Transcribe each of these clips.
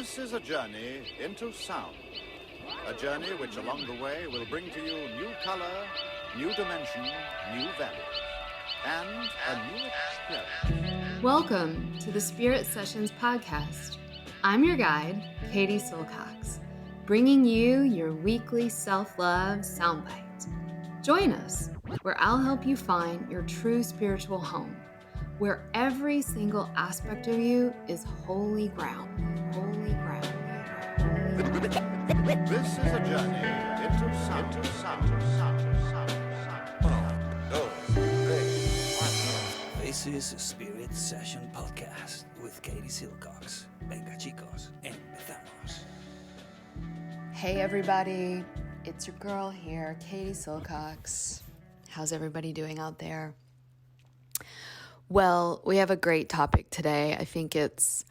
This is a journey into sound. A journey which along the way will bring to you new color, new dimension, new values, and a new experience. Welcome to the Spirit Sessions podcast. I'm your guide, Katie Silcox, bringing you your weekly self-love soundbite. Join us, where I'll help you find your true spiritual home, where every single aspect of you is holy ground. Holy ground. This is a journey into sound. This is a Spirit Session podcast with Katie Silcox. Venga chicos, empezamos. Hey everybody, it's your girl here, Katie Silcox. How's everybody doing out there? Well, we have a great topic today. I think it's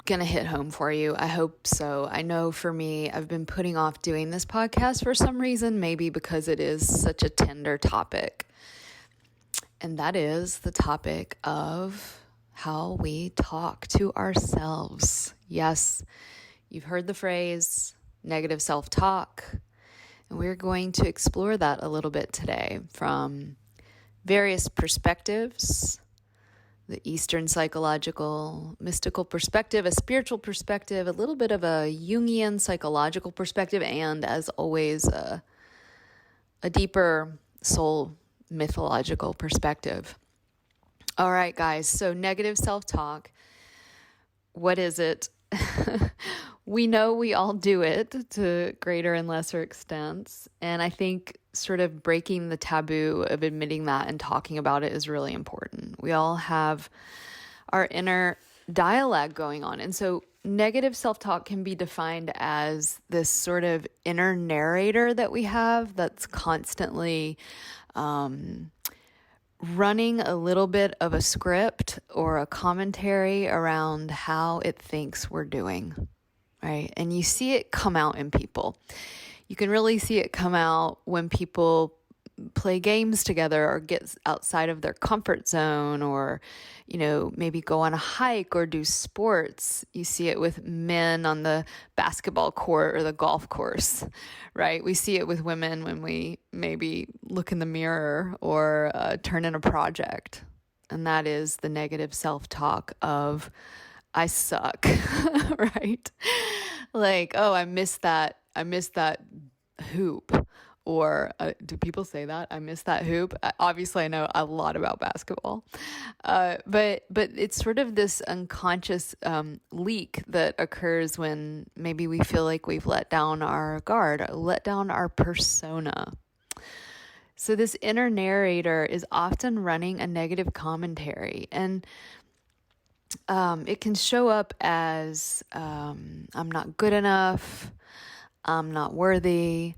gonna hit home for you. I hope so. I know for me, I've been putting off doing this podcast for some reason, maybe because it is such a tender topic. And that is the topic of how we talk to ourselves. Yes, you've heard the phrase negative self-talk, and we're going to explore that a little bit today from various perspectives: the Eastern psychological, mystical perspective, a spiritual perspective, a little bit of a Jungian psychological perspective, and as always, a deeper soul mythological perspective. All right, guys, so negative self-talk, what is it? We know we all do it to greater and lesser extents, and I think sort of breaking the taboo of admitting that and talking about it is really important. We all have our inner dialogue going on, and so negative self-talk can be defined as this sort of inner narrator that we have that's constantly running a little bit of a script or a commentary around how it thinks we're doing, right? And you see it come out in people. You can really see it come out when people play games together or get outside of their comfort zone, or, you know, maybe go on a hike or do sports. You see it with men on the basketball court or the golf course, right? We see it with women when we maybe look in the mirror or turn in a project. And that is the negative self-talk of, I suck, right? Like, oh, I missed that hoop. Or do people say that? I missed that hoop. Obviously, I know a lot about basketball. But it's sort of this unconscious leak that occurs when maybe we feel like we've let down our guard, let down our persona. So this inner narrator is often running a negative commentary, and it can show up as I'm not good enough, I'm not worthy,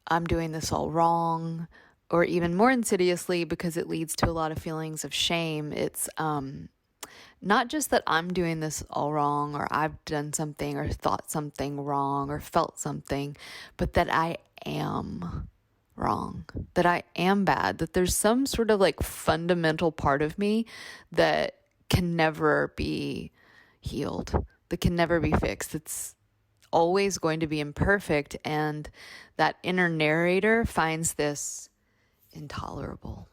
I'm doing this all wrong, or even more insidiously, because it leads to a lot of feelings of shame. It's not just that I'm doing this all wrong, or I've done something, or thought something wrong, or felt something, but that I am wrong, that I am bad, that there's some sort of like fundamental part of me that can never be healed, that can never be fixed. It's always going to be imperfect, and that inner narrator finds this intolerable.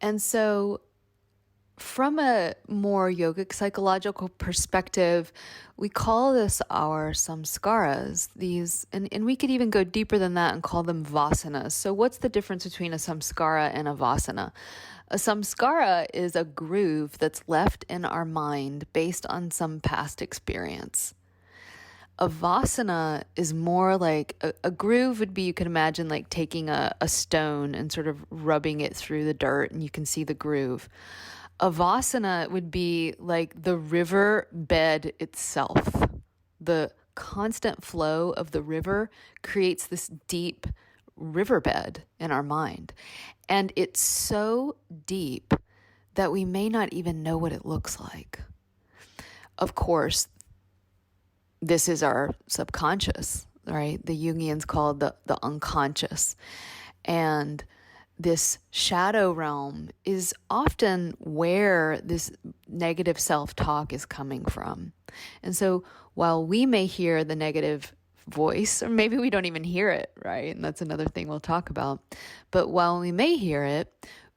And so from a more yogic psychological perspective, we call this our samskaras. And we could even go deeper than that and call them vasanas. So what's the difference between a samskara and a vasana? A samskara is a groove that's left in our mind based on some past experience. A vasana is more like a groove would be, you can imagine like taking a stone and sort of rubbing it through the dirt and you can see the groove. A vasana would be like the river bed itself. The constant flow of the river creates this deep riverbed in our mind. And it's so deep that we may not even know what it looks like. Of course, this is our subconscious, right? The Jungians called the unconscious. And this shadow realm is often where this negative self-talk is coming from. And so while we may hear the negative voice, or maybe we don't even hear it, right? And that's another thing we'll talk about. But while we may hear it,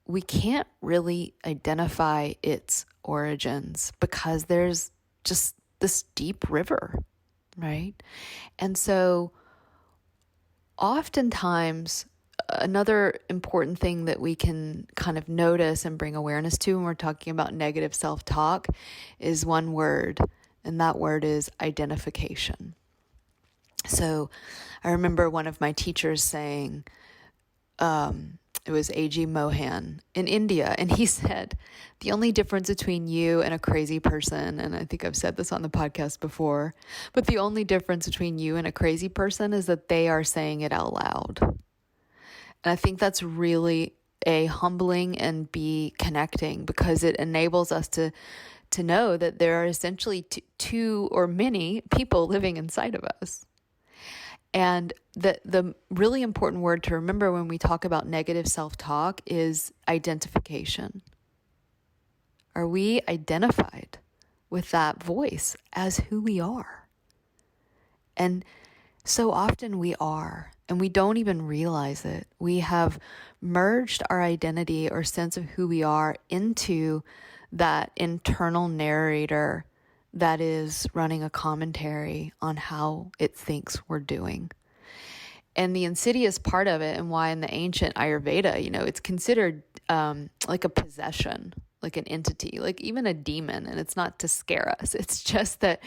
we can't really identify its origins because there's just this deep river, right? And so oftentimes, another important thing that we can kind of notice and bring awareness to when we're talking about negative self-talk is one word, and that word is identification. So I remember one of my teachers saying, it was A.G. Mohan in India, and he said, the only difference between you and a crazy person, and I think I've said this on the podcast before, but the only difference between you and a crazy person is that they are saying it out loud. And I think that's really A, humbling, and B, connecting, because it enables us to know that there are essentially two or many people living inside of us. And the really important word to remember when we talk about negative self-talk is identification. Are we identified with that voice as who we are? And so often we are, and we don't even realize it. We have merged our identity or sense of who we are into that internal narrator that is running a commentary on how it thinks we're doing. And the insidious part of it, and why in the ancient Ayurveda, it's considered like a possession, like an entity, like even a demon. And it's not to scare us. It's just that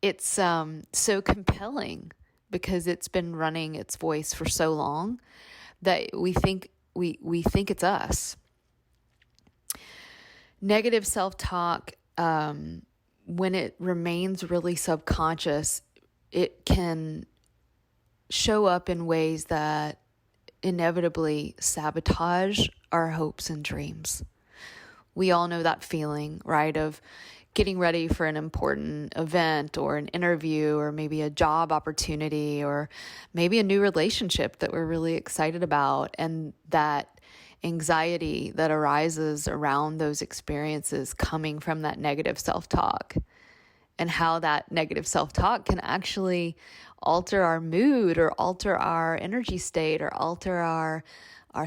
it's so compelling because it's been running its voice for so long that we think it's us. Negative self-talk, when it remains really subconscious, it can show up in ways that inevitably sabotage our hopes and dreams. We all know that feeling, right, of getting ready for an important event or an interview or maybe a job opportunity or maybe a new relationship that we're really excited about, and that anxiety that arises around those experiences coming from that negative self-talk, and how that negative self-talk can actually alter our mood or alter our energy state or alter our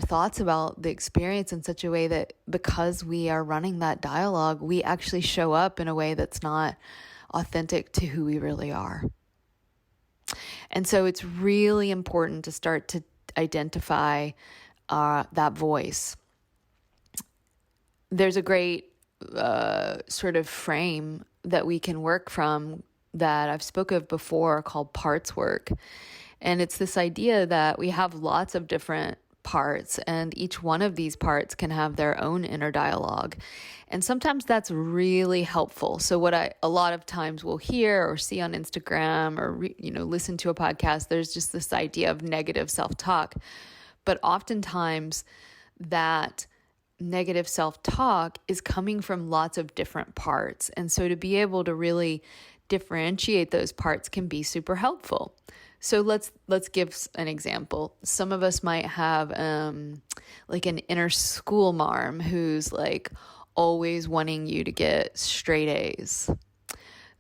thoughts about the experience in such a way that because we are running that dialogue, we actually show up in a way that's not authentic to who we really are. And so it's really important to start to identify that voice. There's a great sort of frame that we can work from that I've spoken of before called parts work. And it's this idea that we have lots of different parts, and each one of these parts can have their own inner dialogue. And sometimes that's really helpful. So what I a lot of times will hear or see on Instagram or listen to a podcast, there's just this idea of negative self-talk. But oftentimes that negative self-talk is coming from lots of different parts. And so to be able to really differentiate those parts can be super helpful. So let's give an example. Some of us might have like an inner school marm who's like always wanting you to get straight A's.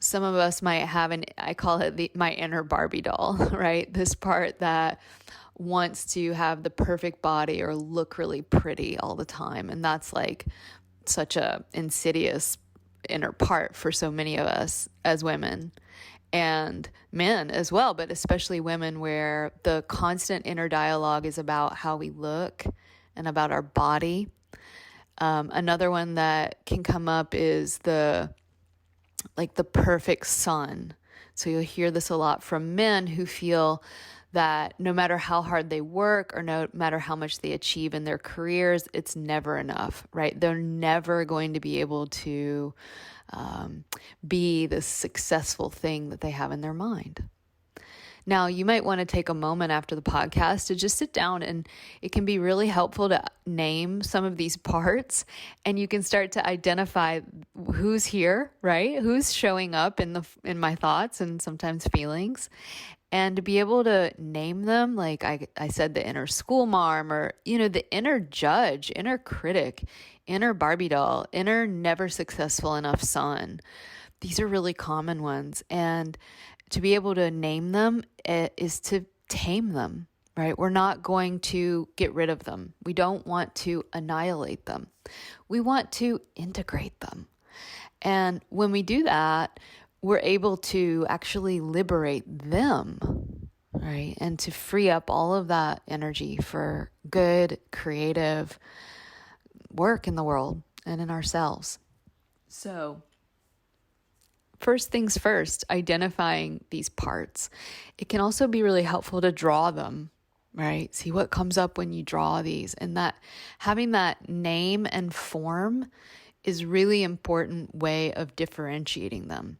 Some of us might have I call it my inner Barbie doll, right? This part that wants to have the perfect body or look really pretty all the time. And that's like such a insidious inner part for so many of us as women and men as well, but especially women, where the constant inner dialogue is about how we look and about our body. Another one that can come up is the perfect son. So you'll hear this a lot from men who feel that no matter how hard they work or no matter how much they achieve in their careers, it's never enough, right? They're never going to be able to be the successful thing that they have in their mind. Now, you might want to take a moment after the podcast to just sit down, and it can be really helpful to name some of these parts, and you can start to identify who's here, right? Who's showing up in my thoughts and sometimes feelings, And to be able to name them, like I said, the inner school marm, or, the inner judge, inner critic, inner Barbie doll, inner never successful enough son. These are really common ones. And to be able to name them is to tame them, right? We're not going to get rid of them. We don't want to annihilate them. We want to integrate them. And when we do that, we're able to actually liberate them, right? And to free up all of that energy for good, creative work in the world and in ourselves. So, first things first, identifying these parts. It can also be really helpful to draw them, right? See what comes up when you draw these. And that having that name and form is really important way of differentiating them.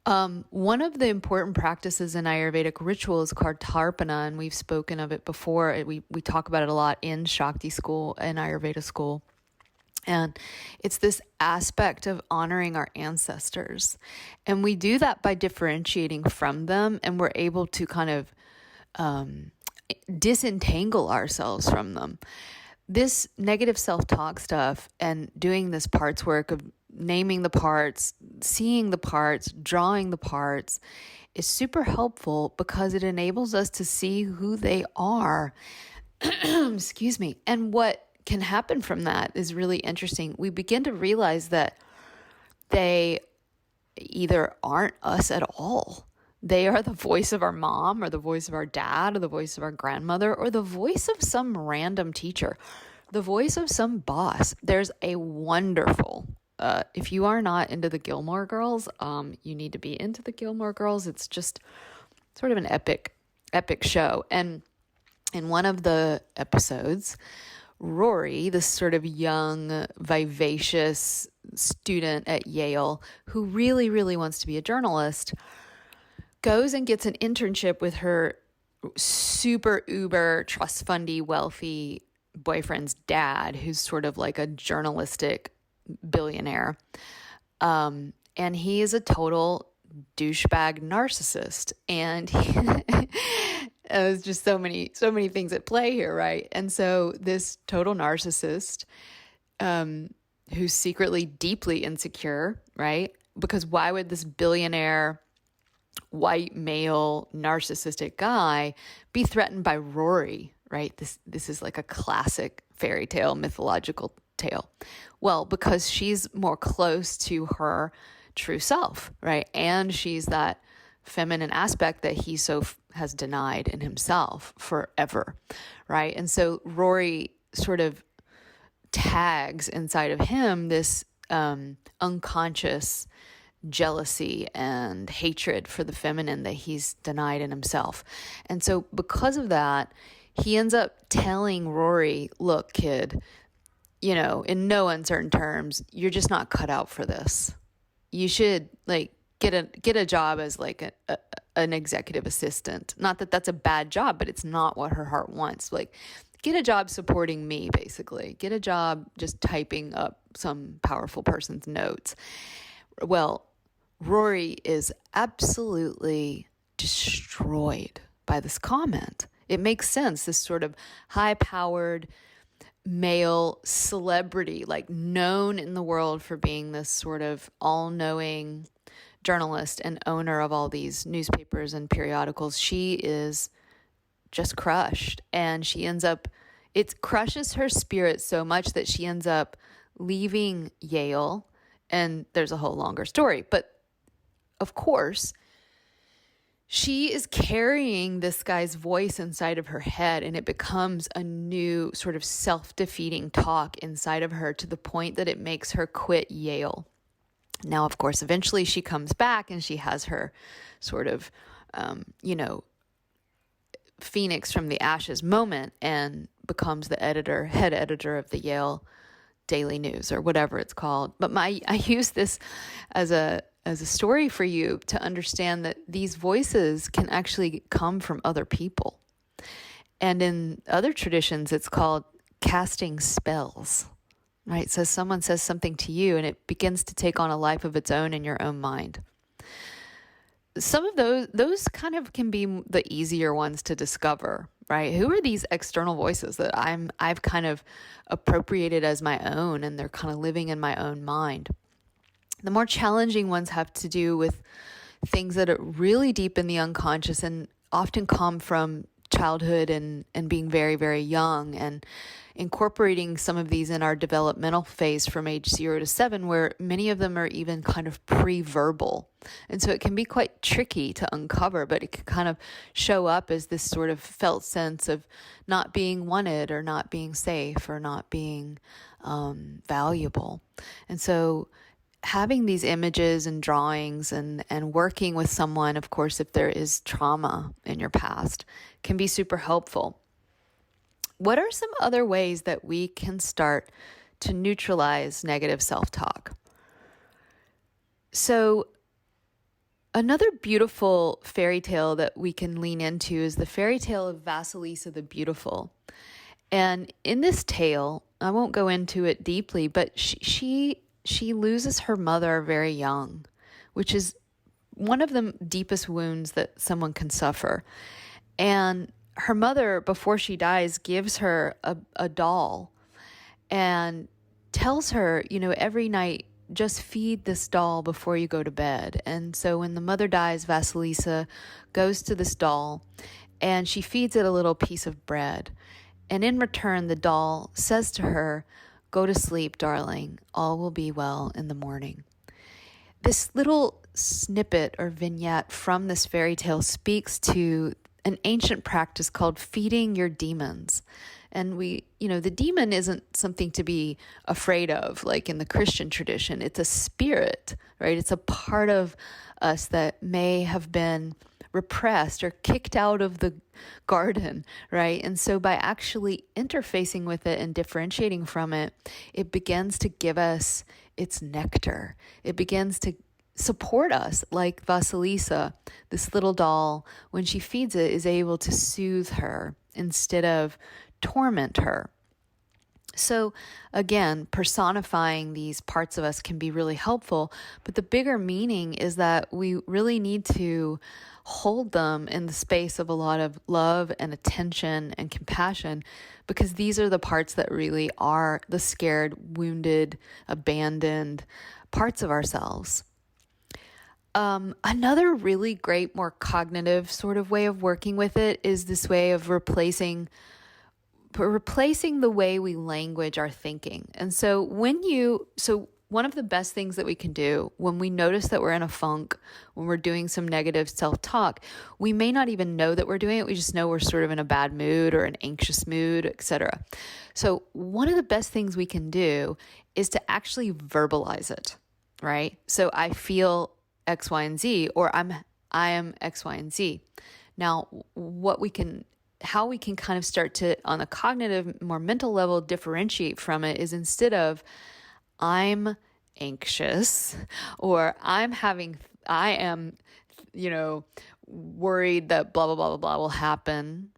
One of the important practices in Ayurvedic ritual is called Tarpana, and we've spoken of it before. We talk about it a lot in Shakti school and Ayurveda school. And it's this aspect of honoring our ancestors. And we do that by differentiating from them, and we're able to kind of disentangle ourselves from them. This negative self-talk stuff and doing this parts work of naming the parts, seeing the parts, drawing the parts is super helpful because it enables us to see who they are. Excuse me. And what can happen from that is really interesting. We begin to realize that they either aren't us at all. They are the voice of our mom or the voice of our dad or the voice of our grandmother or the voice of some random teacher, the voice of some boss. There's a wonderful, if you are not into the Gilmore Girls, you need to be into the Gilmore Girls. It's just sort of an epic show. And in one of the episodes, Rory, this sort of young, vivacious student at Yale who really, really wants to be a journalist, goes and gets an internship with her super uber trust fundy, wealthy boyfriend's dad, who's sort of like a journalistic billionaire. And he is a total douchebag narcissist. And there's just so many things at play here, right? And so this total narcissist, who's secretly deeply insecure, right? Because why would this billionaire, white male, narcissistic guy be threatened by Rory, right? This is like a classic fairy tale, mythological tale. Well, because she's more close to her true self, right? And she's that feminine aspect that he has denied in himself forever, right? And so Rory sort of tags inside of him this unconscious jealousy and hatred for the feminine that he's denied in himself. And so because of that, he ends up telling Rory, look, kid, in no uncertain terms, you're just not cut out for this. You should get a job as an executive assistant. Not that that's a bad job, but it's not what her heart wants. Get a job supporting me, basically. Get a job just typing up some powerful person's notes. Well, Rory is absolutely destroyed by this comment. It makes sense. This sort of high-powered male celebrity, known in the world for being this sort of all-knowing journalist and owner of all these newspapers and periodicals, she is just crushed. And it crushes her spirit so much that she ends up leaving Yale. And there's a whole longer story. But of course, she is carrying this guy's voice inside of her head, and it becomes a new sort of self-defeating talk inside of her to the point that it makes her quit Yale. Now, of course, eventually she comes back and she has her sort of, phoenix from the ashes moment and becomes the head editor of the Yale Daily News or whatever it's called. But I use this as a story for you to understand that these voices can actually come from other people. And in other traditions, it's called casting spells, right? So someone says something to you and it begins to take on a life of its own in your own mind. some of those kind of can be the easier ones to discover, right? Who are these external voices that I've kind of appropriated as my own, and they're kind of living in my own mind? The more challenging ones have to do with things that are really deep in the unconscious and often come from childhood and being very, very young, and incorporating some of these in our developmental phase from age 0 to 7, where many of them are even kind of pre-verbal. And so it can be quite tricky to uncover, but it can kind of show up as this sort of felt sense of not being wanted or not being safe or not being valuable. And so having these images and drawings and working with someone, of course, if there is trauma in your past, can be super helpful. What are some other ways that we can start to neutralize negative self-talk? So another beautiful fairy tale that we can lean into is the fairy tale of Vasilisa the Beautiful. And in this tale, I won't go into it deeply, but she loses her mother very young, which is one of the deepest wounds that someone can suffer. And her mother, before she dies, gives her a doll and tells her, every night, just feed this doll before you go to bed. And so when the mother dies, Vasilisa goes to this doll and she feeds it a little piece of bread. And in return, the doll says to her, "Go to sleep, darling. All will be well in the morning." This little snippet or vignette from this fairy tale speaks to an ancient practice called feeding your demons. And the demon isn't something to be afraid of, like in the Christian tradition. It's a spirit, right? It's a part of us that may have been repressed or kicked out of the garden, right? And so by actually interfacing with it and differentiating from it, it begins to give us its nectar. It begins to support us, like Vasilisa, this little doll, when she feeds it, is able to soothe her instead of torment her. So again, personifying these parts of us can be really helpful, but the bigger meaning is that we really need to hold them in the space of a lot of love and attention and compassion, because these are the parts that really are the scared, wounded, abandoned parts of ourselves. Another really great, more cognitive sort of way of working with it is this way of replacing the way we language our thinking. And so one of the best things that we can do when we notice that we're in a funk, when we're doing some negative self-talk, we may not even know that we're doing it. We just know we're sort of in a bad mood or an anxious mood, etc. So one of the best things we can do is to actually verbalize it, right? So I feel X, Y, and Z, or I am X, Y, and Z. Now, how we can kind of start to, on a cognitive, more mental level, differentiate from it is, instead of I'm anxious or I am, worried that blah, blah, blah, blah, blah will happen,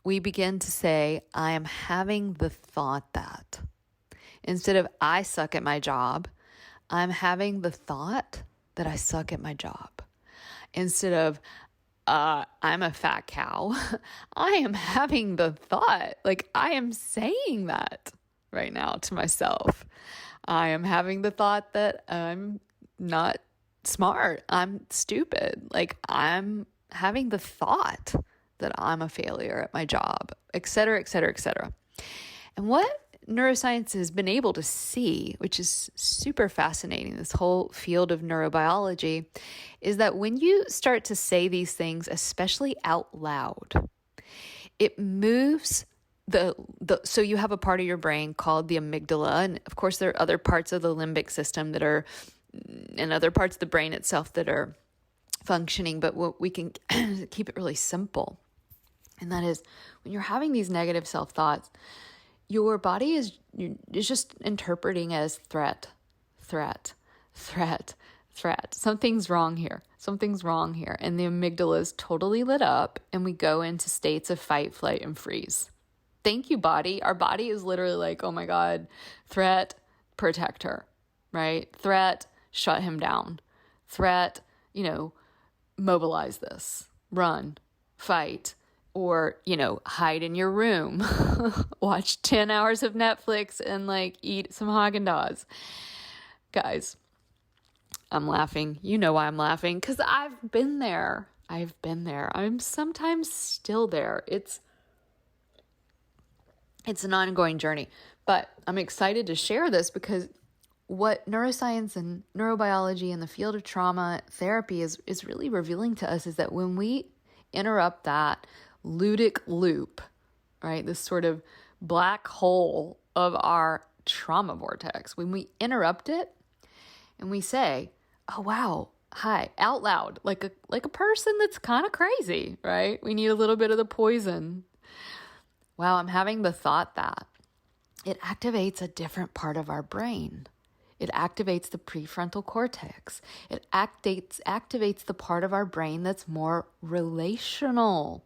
we begin to say, I am having the thought that. Instead of I suck at my job, I'm having the thought that I suck at my job. Instead of I'm a fat cow, I am having the thought, like I am saying that right now to myself. I am having the thought that I'm not smart, I'm stupid. Like I'm having the thought that I'm a failure at my job, et cetera, et cetera, et cetera. And what neuroscience has been able to see, which is super fascinating, this whole field of neurobiology, is that when you start to say these things, especially out loud, it moves so you have a part of your brain called the amygdala, and of course there are other parts of the limbic system and other parts of the brain itself that are functioning, but what we can keep it really simple. And that is, when you're having these negative self-thoughts, your body is just interpreting as threat. Something's wrong here. And the amygdala is totally lit up, and we go into states of fight, flight, and freeze. Thank you, body. Our body is literally like, oh my God, threat, protect her, right? Threat, shut him down. Threat, mobilize this, run, fight, or, hide in your room, watch 10 hours of Netflix and eat some Haagen-Dazs. Guys, I'm laughing. You know why I'm laughing, because I've been there. I'm sometimes still there. It's an ongoing journey, but I'm excited to share this because what neuroscience and neurobiology and the field of trauma therapy is really revealing to us is that when we interrupt that ludic loop, right, this sort of black hole of our trauma vortex, when we interrupt it and we say, oh, wow, hi, out loud, like a person that's kind of crazy, right? We need a little bit of the poison. Wow, I'm having the thought that it activates a different part of our brain. It activates the prefrontal cortex. It activates the part of our brain that's more relational.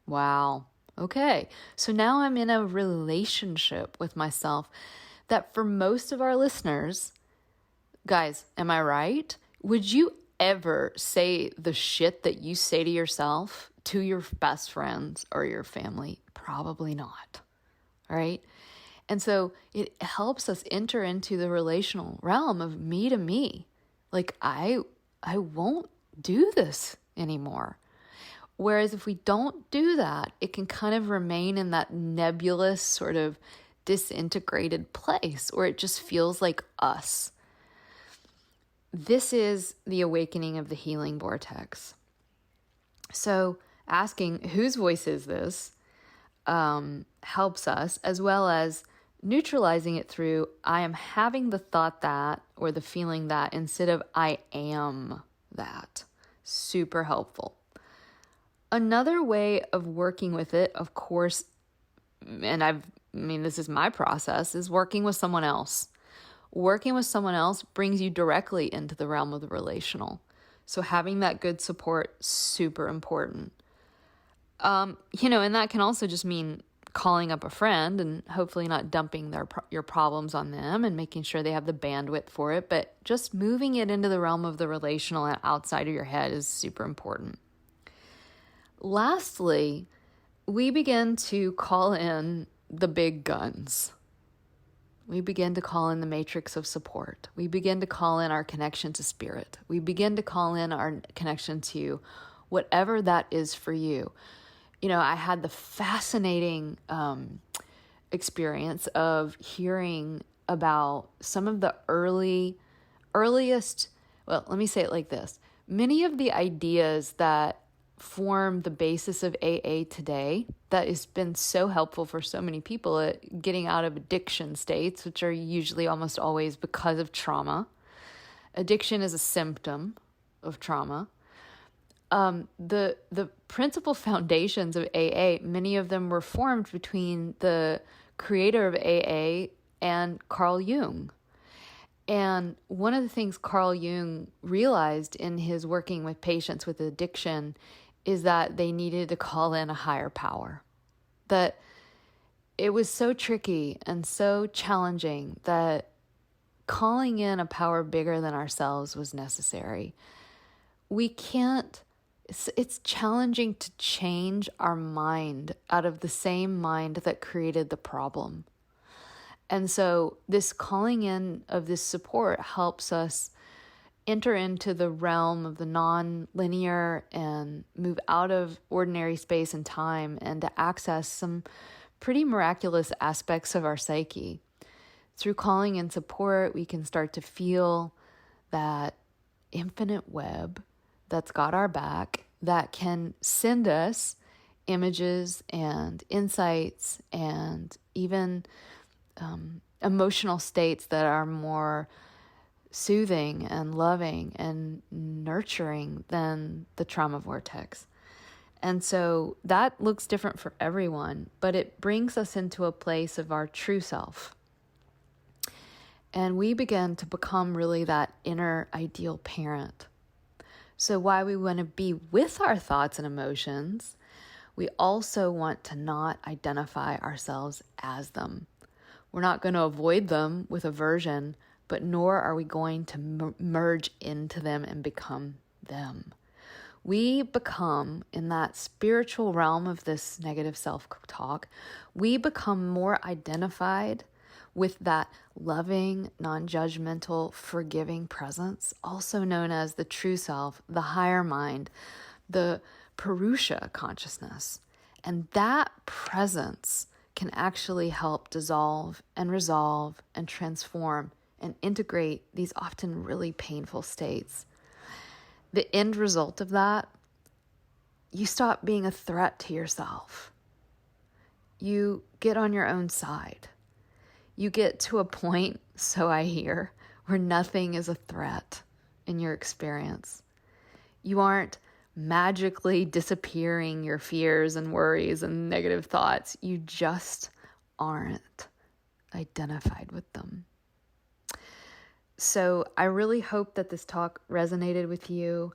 Wow. Okay. So now I'm in a relationship with myself that for most of our listeners, guys, am I right? Would you ever say the shit that you say to yourself to your best friends or your family? Probably not. All right. And so it helps us enter into the relational realm of me to me. Like, I won't do this anymore. Whereas if we don't do that, it can kind of remain in that nebulous sort of disintegrated place where it just feels like us. This is the awakening of the healing vortex. So asking whose voice is this helps us, as well as neutralizing it through I am having the thought that, or the feeling that, instead of I am that. Super helpful. Another way of working with it, of course, and this is my process, is working with someone else. Working with someone else brings you directly into the realm of the relational. So having that good support, super important. And that can also just mean calling up a friend and hopefully not dumping your problems on them and making sure they have the bandwidth for it, but just moving it into the realm of the relational and outside of your head is super important. Lastly, we begin to call in the big guns. We begin to call in the matrix of support. We begin to call in our connection to spirit. We begin to call in our connection to whatever that is for you. I had the fascinating experience of hearing about some of the earliest, well, let me say it like this. Many of the ideas that form the basis of AA today, that has been so helpful for so many people at getting out of addiction states, which are usually almost always because of trauma. Addiction is a symptom of trauma. The principal foundations of AA, many of them were formed between the creator of AA and Carl Jung. And one of the things Carl Jung realized in his working with patients with addiction is that they needed to call in a higher power. That it was so tricky and so challenging that calling in a power bigger than ourselves was necessary. It's challenging to change our mind out of the same mind that created the problem. And so this calling in of this support helps us enter into the realm of the non-linear and move out of ordinary space and time and to access some pretty miraculous aspects of our psyche. Through calling in support, we can start to feel that infinite web that's got our back, that can send us images and insights and even emotional states that are more soothing and loving and nurturing than the trauma vortex. And so that looks different for everyone, but it brings us into a place of our true self. And we begin to become really that inner ideal parent. So while we want to be with our thoughts and emotions, we also want to not identify ourselves as them. We're not going to avoid them with aversion, but nor are we going to merge into them and become them. we become, in that spiritual realm of this negative self-talk, we become more identified with that loving, non-judgmental, forgiving presence, also known as the true self, the higher mind, the Purusha consciousness. And that presence can actually help dissolve and resolve and transform and integrate these often really painful states. The end result of that, you stop being a threat to yourself. You get on your own side. You get to a point, so I hear, where nothing is a threat in your experience. You aren't magically disappearing your fears and worries and negative thoughts. You just aren't identified with them. So I really hope that this talk resonated with you.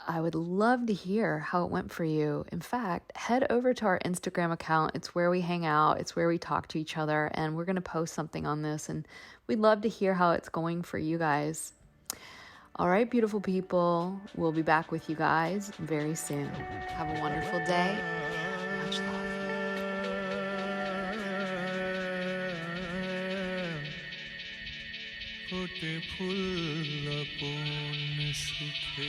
I would love to hear how it went for you. In fact, head over to our Instagram account. It's where we hang out. It's where we talk to each other. And we're going to post something on this. And we'd love to hear how it's going for you guys. All right, beautiful people. We'll be back with you guys very soon. Have a wonderful day. Much love. फूटे फूल अपूर्ण सूखे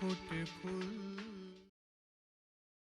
फूटे फूल